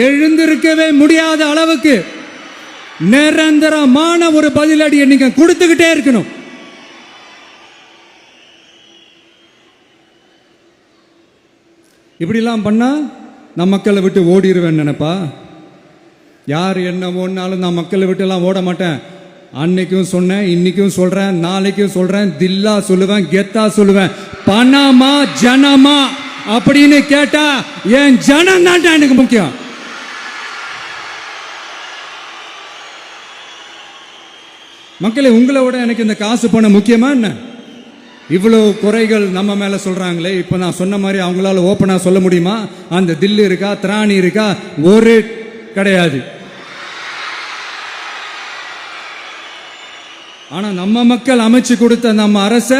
எழுந்திருக்கவே முடியாத அளவுக்கு நிரந்தரமான ஒரு பதிலடியை நீங்க கொடுத்துக்கிட்டே இருக்கணும். இப்படிலாம் பண்ணா நான் மக்களை விட்டு ஓடிடுவேன் நினைப்பா? யார் என்ன ஓடினாலும் நான் மக்களை விட்டு எல்லாம் ஓட மாட்டேன். அன்னைக்கும் சொன்னேன், இன்னைக்கும் சொல்றேன், நாளைக்கும் சொல்றேன், தில்லா சொல்லுவேன், கெத்தா சொல்லுவேன். பணமா ஜனமா அப்படின்னு கேட்டா என் ஜனம் தான் எனக்கு முக்கியம். மக்களே, உங்களை விட எனக்கு இந்த காசு பணம் முக்கியமா என்ன? இவ்வளவு குறைகள் நம்ம மேல சொல்றாங்களே, இப்ப நான் சொன்ன மாதிரி அவங்களால ஓப்பனா சொல்ல முடியுமா? அந்த தில்லு இருக்கா, திராணி இருக்கா? ஒரு கிடையாது. ஆனா நம்ம மக்கள் அமைச்சு கொடுத்த நம்ம அரச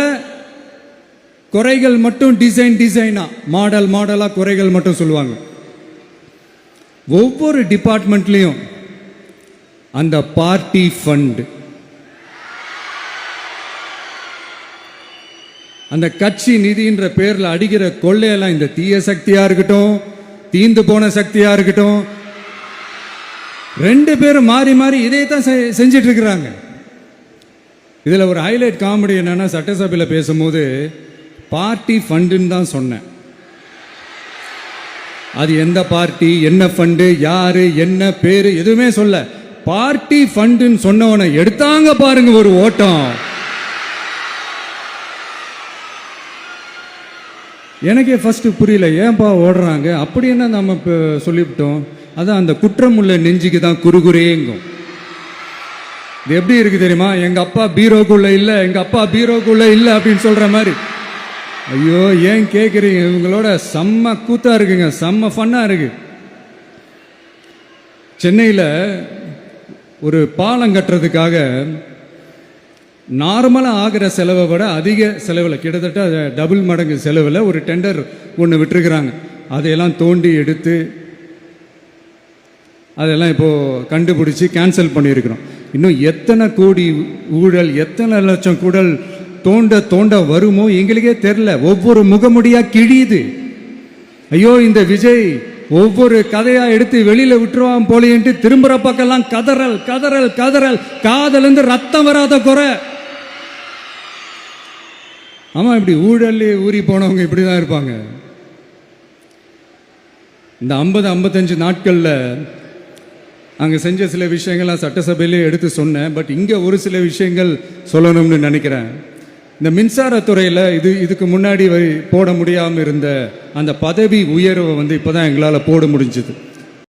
குறைகள் மட்டும் டிசைனா மாடல் மாடலா குறைகள் மட்டும் சொல்லுவாங்க. ஒவ்வொரு டிபார்ட்மெண்ட்லயும் அந்த பார்ட்டி ஃபண்ட், அந்த கட்சி நிதின்ற பேர்ல அடிக்கிற கொள்ளையெல்லாம் இந்த தீய சக்தியா இருக்கட்டும், தீந்து போன சக்தியா இருக்கட்டும், ரெண்டு பேரும் மாறி மாறி இதே தான் செஞ்சிட்டு இருக்கிறாங்க. இதுல ஒரு ஹைலைட் காமெடி என்னன்னா, சட்டசபையில் பேசும்போது பார்ட்டி ஃபண்டுன்னு தான் சொன்னேன். அது எந்த பார்ட்டி, என்ன ஃபண்டு, யாரு, என்ன பேரு எதுவுமே சொல்ல. பார்ட்டி ஃபண்டுன்னு சொன்னவனை எடுத்தாங்க பாருங்க ஒரு ஓட்டம். எனக்கே ஃபர்ஸ்ட் புரியல, ஏன்பா ஓடுறாங்க அப்படி என்ன நம்ம சொல்லிவிட்டோம். அதான் அந்த குற்றம் உள்ள நெஞ்சுக்கு தான் குறுகுறேங்கும். இது எப்படி இருக்கு தெரியுமா? எங்க அப்பா பீரோக்குள்ள இல்ல, எங்க அப்பா பீரோக்குள்ள இல்ல அப்படின்னு சொல்ற மாதிரி. ஐயோ, ஏன் கேக்குறீங்க? இவங்களோட செம்ம கூத்தா இருக்குங்க, செம்ம ஃபன்னா இருக்கு. சென்னையில் ஒரு பாலம் கட்டுறதுக்காக நார்மலாக ஆகிற செலவை விட அதிக செலவில், கிட்டத்தட்ட டபுள் மடங்கு செலவில் ஒரு டெண்டர் ஒன்று விட்டுருக்குறாங்க. அதையெல்லாம் தோண்டி எடுத்து அதெல்லாம் இப்போது கண்டுபிடிச்சி கேன்சல் பண்ணியிருக்கிறோம். இன்னும் எத்தனை கோடி ஊழல், எத்தனை லட்சம் கூடல் தோண்ட தோண்ட வருமோ எங்களுக்கே தெரில. ஒவ்வொரு முகமுடியாக கிழியுது. ஐயோ, இந்த விஜய் ஒவ்வொரு கதையா எடுத்து வெளியில விட்டுருவான் போலேன்ட்டு திரும்புற பக்கம்லாம் கதறல் கதறல் கதறல். காதலிருந்து ரத்தம் வராத குறை. ஆமா, இப்படி ஊழல் ஊறி போனவங்க இப்படிதான் இருப்பாங்க. இந்த 50-55 நாட்கள்ல அங்க செஞ்ச சில விஷயங்கள்லாம் சட்டசபையிலே எடுத்து சொன்னேன். பட் இங்க ஒரு சில விஷயங்கள் சொல்லணும்னு நினைக்கிறேன். இந்த மின்சாரத்துறையில் இதுக்கு முன்னாடி போட முடியாமல் இருந்த அந்த பதவி உயர்வை இப்போதான் எங்களால் போட முடிஞ்சது.